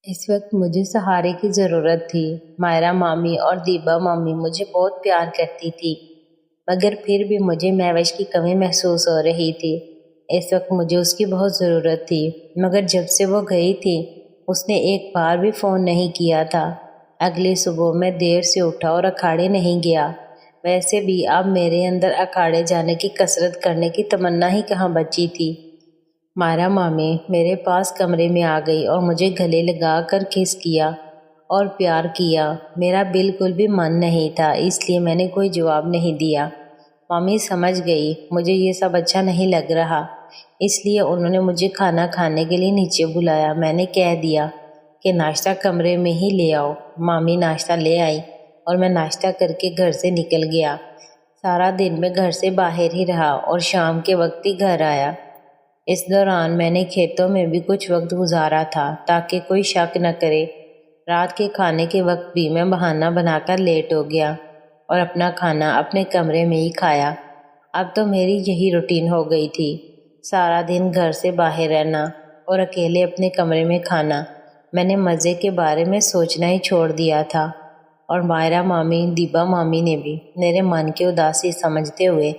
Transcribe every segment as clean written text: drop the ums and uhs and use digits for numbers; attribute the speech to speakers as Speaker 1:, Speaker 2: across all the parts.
Speaker 1: اس وقت مجھے سہارے کی ضرورت تھی۔ مائرہ مامی اور دیبا مامی مجھے بہت پیار کرتی تھی، مگر پھر بھی مجھے مہوش کی کمی محسوس ہو رہی تھی۔ اس وقت مجھے اس کی بہت ضرورت تھی، مگر جب سے وہ گئی تھی اس نے ایک بار بھی فون نہیں کیا تھا۔ اگلی صبح میں دیر سے اٹھا اور اکھاڑے نہیں گیا۔ ویسے بھی اب میرے اندر اکھاڑے جانے کی کسرت کرنے کی تمنا ہی کہاں بچی تھی۔ مائرہ مامی میرے پاس کمرے میں آ گئی اور مجھے گلے لگا کر کس کیا اور پیار کیا۔ میرا بالکل بھی من نہیں تھا، اس لیے میں نے کوئی جواب نہیں دیا۔ مامی سمجھ گئی مجھے یہ سب اچھا نہیں لگ رہا، اس لیے انہوں نے مجھے کھانا کھانے کے لیے نیچے بلایا۔ میں نے کہہ دیا کہ ناشتہ کمرے میں ہی لے آؤ۔ مامی ناشتہ لے آئی اور میں ناشتہ کر کے گھر سے نکل گیا۔ سارا دن میں گھر سے باہر ہی رہا اور شام کے وقت ہی گھر آیا۔ اس دوران میں نے کھیتوں میں بھی کچھ وقت گزارا تھا تاکہ کوئی شک نہ کرے۔ رات کے کھانے کے وقت بھی میں بہانہ بنا کر لیٹ ہو گیا اور اپنا کھانا اپنے کمرے میں ہی کھایا۔ اب تو میری یہی روٹین ہو گئی تھی، سارا دن گھر سے باہر رہنا اور اکیلے اپنے کمرے میں کھانا۔ میں نے مزے کے بارے میں سوچنا ہی چھوڑ دیا تھا، اور مائرہ مامی دیبا مامی نے بھی میرے من کی اداسی سمجھتے ہوئے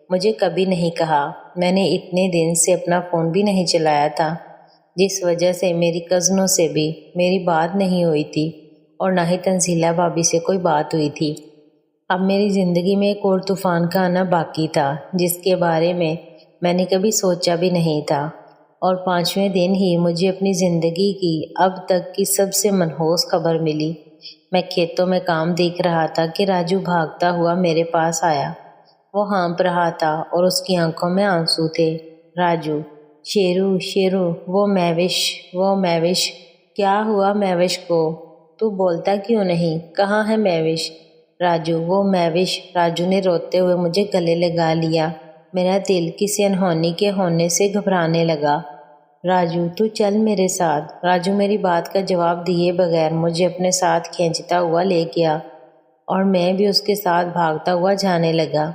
Speaker 1: مجھے کبھی نہیں کہا۔ میں نے اتنے دن سے اپنا فون بھی نہیں چلایا تھا، جس وجہ سے میری کزنوں سے بھی میری بات نہیں ہوئی تھی اور نہ ہی تنزیلہ بھابھی سے کوئی بات ہوئی تھی۔ اب میری زندگی میں ایک اور طوفان کا آنا باقی تھا، جس کے بارے میں نے کبھی سوچا بھی نہیں تھا، اور 5ویں دن ہی مجھے اپنی زندگی کی اب تک کی سب سے منحوس خبر ملی۔ میں کھیتوں میں کام دیکھ رہا تھا کہ راجو بھاگتا ہوا میرے پاس آیا۔ وہ ہانپ رہا تھا اور اس کی آنکھوں میں آنسو تھے۔ راجو، شیرو شیرو، وہ مہوش، کیا ہوا مہوش کو؟ تو بولتا کیوں نہیں؟ کہاں ہے مہوش؟ راجو، وہ مہوش۔ راجو نے روتے ہوئے مجھے گلے لگا لیا۔ میرا دل کسی انہونی کے ہونے سے گھبرانے لگا۔ راجو، تو چل میرے ساتھ۔ راجو میری بات کا جواب دیے بغیر مجھے اپنے ساتھ کھینچتا ہوا لے گیا اور میں بھی اس کے ساتھ بھاگتا ہوا جانے لگا۔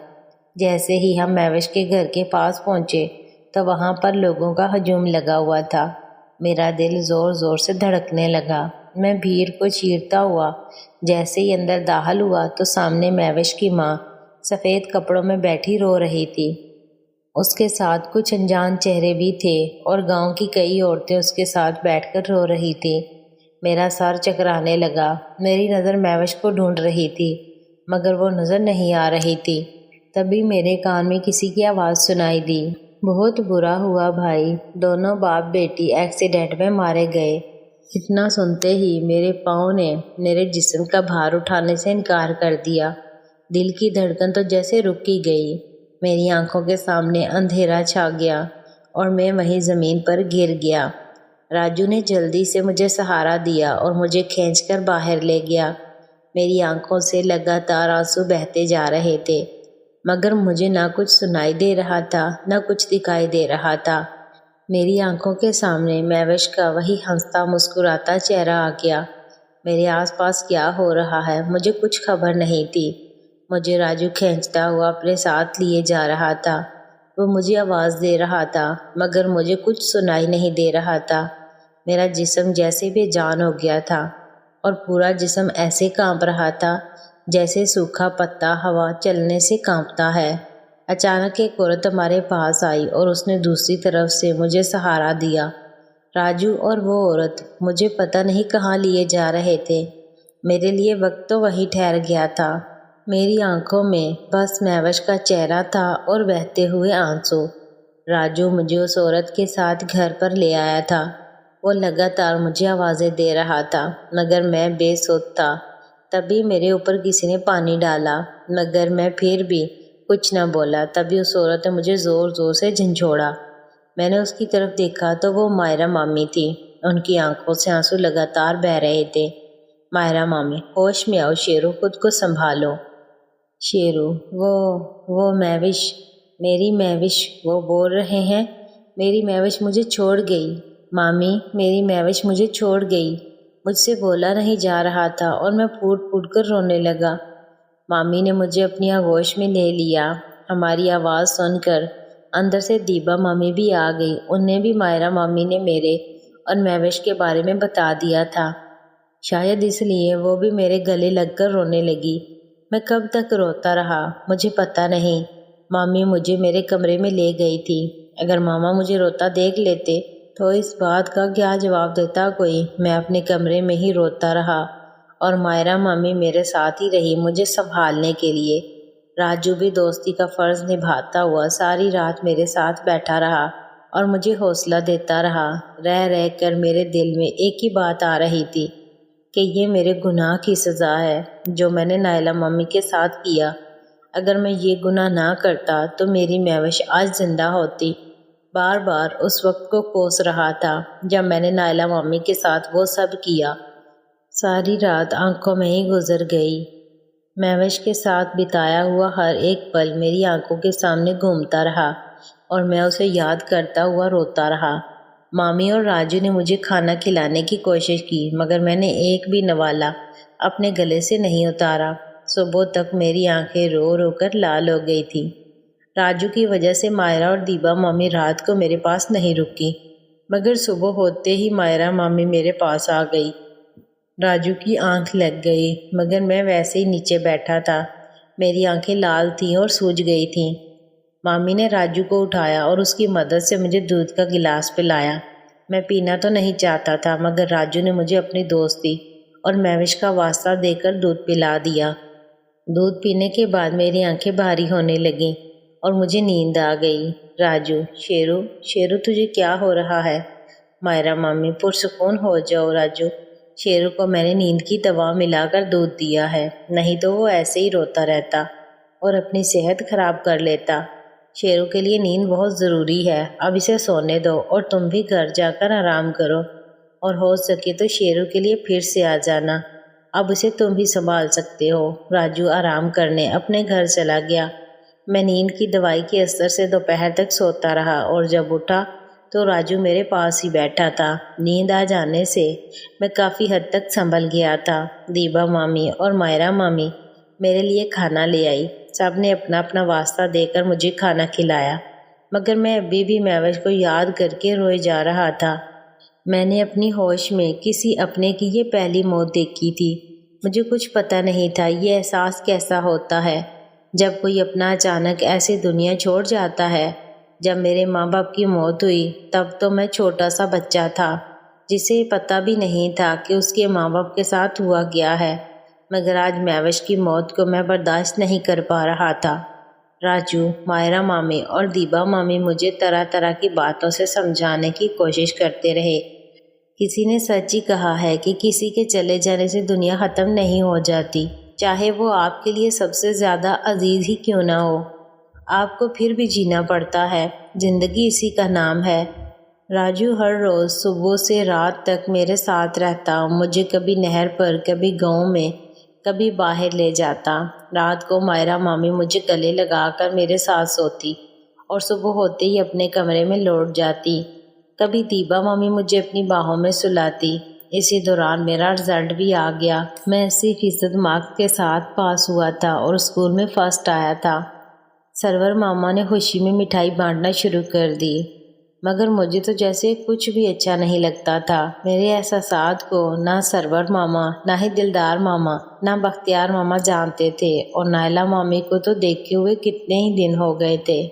Speaker 1: جیسے ہی ہم مہوش کے گھر کے پاس پہنچے تو وہاں پر لوگوں کا ہجوم لگا ہوا تھا۔ میرا دل زور زور سے دھڑکنے لگا۔ میں بھیڑ کو چیرتا ہوا جیسے ہی اندر داخل ہوا تو سامنے مہوش کی ماں سفید کپڑوں میں بیٹھی رو رہی تھی۔ اس کے ساتھ کچھ انجان چہرے بھی تھے اور گاؤں کی کئی عورتیں اس کے ساتھ بیٹھ کر رو رہی تھیں۔ میرا سر چکرانے لگا۔ میری نظر مہوش کو ڈھونڈ رہی تھی، مگر وہ نظر نہیں آ رہی تھی۔ تبھی میرے کان میں کسی کی آواز سنائی دی، بہت برا ہوا بھائی، دونوں باپ بیٹی ایکسیڈنٹ میں مارے گئے۔ اتنا سنتے ہی میرے پاؤں نے میرے جسم کا بھار اٹھانے سے انکار کر دیا۔ دل کی دھڑکن تو جیسے رک ہی گئی۔ میری آنکھوں کے سامنے اندھیرا چھا گیا اور میں وہیں زمین پر گر گیا۔ راجو نے جلدی سے مجھے سہارا دیا اور مجھے کھینچ کر باہر لے گیا۔ میری آنکھوں سے لگاتار آنسو بہتے جا رہے تھے، مگر مجھے نہ کچھ سنائی دے رہا تھا نہ کچھ دکھائی دے رہا تھا۔ میری آنکھوں کے سامنے مہوش کا وہی ہنستا مسکراتا چہرہ آ گیا۔ میرے آس پاس کیا ہو رہا ہے مجھے کچھ خبر نہیں تھی۔ مجھے راجو کھینچتا ہوا اپنے ساتھ لیے جا رہا تھا۔ وہ مجھے آواز دے رہا تھا، مگر مجھے کچھ سنائی نہیں دے رہا تھا۔ میرا جسم جیسے بے جان ہو گیا تھا اور پورا جسم ایسے کانپ رہا تھا جیسے سوکھا پتا ہوا چلنے سے کانپتا ہے۔ اچانک ایک عورت ہمارے پاس آئی اور اس نے دوسری طرف سے مجھے سہارا دیا۔ راجو اور وہ عورت مجھے پتہ نہیں کہاں لیے جا رہے تھے۔ میرے لیے وقت تو وہیں ٹھہر گیا تھا۔ میری آنکھوں میں بس مہوش کا چہرہ تھا اور بہتے ہوئے آنسو۔ راجو مجھے اس عورت کے ساتھ گھر پر لے آیا تھا۔ وہ لگاتار مجھے آوازیں دے رہا تھا، مگر میں بے سود تھا۔ تبھی میرے اوپر کسی نے پانی ڈالا، مگر میں پھر بھی کچھ نہ بولا۔ تبھی اس عورت نے مجھے زور زور سے جھنجھوڑا۔ میں نے اس کی طرف دیکھا تو وہ مائرہ مامی تھی۔ ان کی آنکھوں سے آنسو لگاتار بہہ رہے تھے۔ مائرہ مامی، ہوش میں آؤ شیرو، خود کو سنبھالو۔ شیرو، وہ مہوش، میری مہوش، وہ بول رہے ہیں میری مہوش مجھے چھوڑ گئی۔ مامی، میری مہوش مجھے چھوڑ گئی۔ مجھ سے بولا نہیں جا رہا تھا اور میں پھوٹ پھوٹ کر رونے لگا۔ مامی نے مجھے اپنی آغوش میں لے لیا۔ ہماری آواز سن کر اندر سے دیبا مامی بھی آ گئی۔ انہیں بھی مائرہ مامی نے میرے اور مہوش کے بارے میں بتا دیا تھا۔ شاید اس لیے وہ بھی میرے گلے لگ کر رونے لگی۔ میں کب تک روتا رہا مجھے پتہ نہیں۔ مامی مجھے میرے کمرے میں لے گئی تھی۔ اگر ماما مجھے روتا دیکھ لیتے تو اس بات کا کیا جواب دیتا کوئی؟ میں اپنے کمرے میں ہی روتا رہا اور مائرہ مامی میرے ساتھ ہی رہی مجھے سنبھالنے کے لیے۔ راجو بھی دوستی کا فرض نبھاتا ہوا ساری رات میرے ساتھ بیٹھا رہا اور مجھے حوصلہ دیتا رہا۔ رہ رہ کر میرے دل میں ایک ہی بات آ رہی تھی کہ یہ میرے گناہ کی سزا ہے جو میں نے نائلہ مامی کے ساتھ کیا۔ اگر میں یہ گناہ نہ کرتا تو میری مہوش آج زندہ ہوتی۔ بار بار اس وقت کو کوس رہا تھا جب میں نے نائلہ مامی کے ساتھ وہ سب کیا۔ ساری رات آنکھوں میں ہی گزر گئی۔ مہوش کے ساتھ بتایا ہوا ہر ایک پل میری آنکھوں کے سامنے گھومتا رہا اور میں اسے یاد کرتا ہوا روتا رہا۔ مامی اور راجو نے مجھے کھانا کھلانے کی کوشش کی مگر میں نے ایک بھی نوالا اپنے گلے سے نہیں اتارا۔ صبح تک میری آنکھیں رو رو کر لال ہو گئی تھی۔ راجو کی وجہ سے مائرہ اور دیبا مامی رات کو میرے پاس نہیں رکی مگر صبح ہوتے ہی مائرہ مامی میرے پاس آ گئی۔ راجو کی آنکھ لگ گئی مگر میں ویسے ہی نیچے بیٹھا تھا۔ میری آنکھیں لال تھیں اور سوج گئی تھیں۔ مامی نے راجو کو اٹھایا اور اس کی مدد سے مجھے دودھ کا گلاس پلایا۔ میں پینا تو نہیں چاہتا تھا مگر راجو نے مجھے اپنی دوستی اور مہوش کا واسطہ دے کر دودھ پلا دیا۔ دودھ پینے کے بعد میری آنکھیں بھاری ہونے لگیں اور مجھے نیند آ گئی۔ راجو، شیرو تجھے کیا ہو رہا ہے؟ مائرہ مامی، پرسکون ہو جاؤ راجو، شیرو کو میں نے نیند کی دوا ملا کر دودھ دیا ہے، نہیں تو وہ ایسے ہی روتا رہتا اور اپنی صحت خراب کر لیتا۔ شیرو کے لیے نیند بہت ضروری ہے، اب اسے سونے دو اور تم بھی گھر جا کر آرام کرو اور ہو سکے تو شیرو کے لیے پھر سے آ جانا، اب اسے تم بھی سنبھال سکتے ہو۔ راجو آرام کرنے اپنے گھر چلا گیا۔ میں نیند کی دوائی کے اثر سے دوپہر تک سوتا رہا اور جب اٹھا تو راجو میرے پاس ہی بیٹھا تھا۔ نیند آ جانے سے میں کافی حد تک سنبھل گیا تھا۔ دیبا مامی اور مائرہ مامی میرے لیے کھانا لے آئی۔ سب نے اپنا اپنا واسطہ دے کر مجھے کھانا کھلایا مگر میں ابھی بھی مہوش کو یاد کر کے روئے جا رہا تھا۔ میں نے اپنی ہوش میں کسی اپنے کی یہ پہلی موت دیکھی تھی۔ مجھے کچھ پتہ نہیں تھا یہ احساس کیسا ہوتا ہے جب کوئی اپنا اچانک ایسی دنیا چھوڑ جاتا ہے۔ جب میرے ماں باپ کی موت ہوئی تب تو میں چھوٹا سا بچہ تھا جسے پتہ بھی نہیں تھا کہ اس کے ماں باپ کے ساتھ ہوا کیا ہے، مگر آج مہوش کی موت کو میں برداشت نہیں کر پا رہا تھا۔ راجو، مائرہ مامی اور دیبا مامی مجھے طرح طرح کی باتوں سے سمجھانے کی کوشش کرتے رہے۔ کسی نے سچ ہی کہا ہے کہ کسی کے چلے جانے سے دنیا ختم نہیں ہو جاتی، چاہے وہ آپ کے لیے سب سے زیادہ عزیز ہی کیوں نہ ہو، آپ کو پھر بھی جینا پڑتا ہے، زندگی اسی کا نام ہے۔ راجو ہر روز صبح سے رات تک میرے ساتھ رہتا، مجھے کبھی نہر پر، کبھی گاؤں میں، کبھی باہر لے جاتا۔ رات کو مائرہ مامی مجھے گلے لگا کر میرے ساتھ سوتی اور صبح ہوتے ہی اپنے کمرے میں لوٹ جاتی۔ کبھی دیبا مامی مجھے اپنی باہوں میں سلاتی۔ اسی دوران میرا رزلٹ بھی آ گیا۔ میں 80% مارکس کے ساتھ پاس ہوا تھا اور اسکول میں فرسٹ آیا تھا۔ سرور ماما نے خوشی میں مٹھائی بانٹنا شروع کر دی مگر مجھے تو جیسے کچھ بھی اچھا نہیں لگتا تھا۔ میرے احساسات کو نہ سرور ماما، نہ ہی دلدار ماما، نہ بختیار ماما جانتے تھے اور نائلہ مامی کو تو دیکھے ہوئے کتنے ہی دن ہو گئے تھے۔